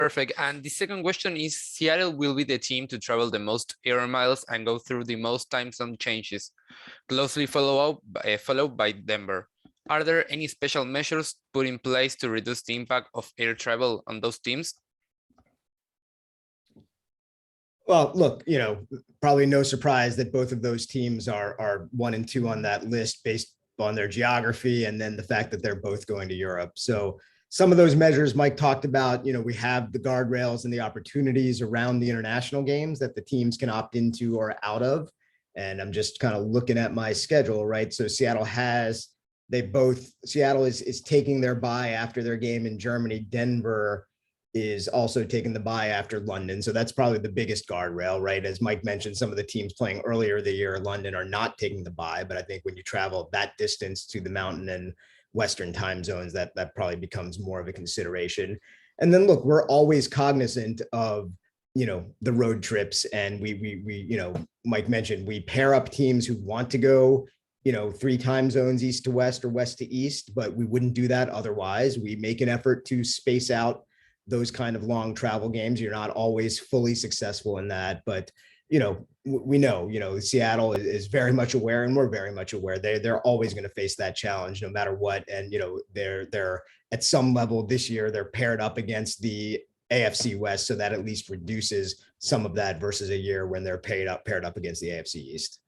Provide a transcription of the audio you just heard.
Perfect. And the second question is, Seattle will be the team to travel the most air miles and go through the most time zone changes, closely followed by Denver. Are there any special measures put in place to reduce the impact of air travel on those teams? Well, look, probably no surprise that both of those teams are 1 and 2 on that list based on their geography and then the fact that they're both going to Europe. So some of those measures Mike talked about, we have the guardrails and the opportunities around the international games that the teams can opt into or out of. And I'm just kind of looking at my schedule, right? So Seattle is taking their bye after their game in Germany. Denver is also taking the bye after London. So that's probably the biggest guardrail, right? As Mike mentioned, some of the teams playing earlier the year in London are not taking the bye, but I think when you travel that distance to the Mountain and Western time zones, that probably becomes more of a consideration. And then look, we're always cognizant of, the road trips, and we Mike mentioned, we pair up teams who want to go 3 time zones, east to west or west to east, but we wouldn't do that otherwise. We make an effort to space out those kind of long travel games. You're not always fully successful in that, but we know, Seattle is very much aware, and we're very much aware they're always going to face that challenge no matter what. And they're at some level this year, they're paired up against the AFC West, so that at least reduces some of that versus a year when they're paired up against the AFC East.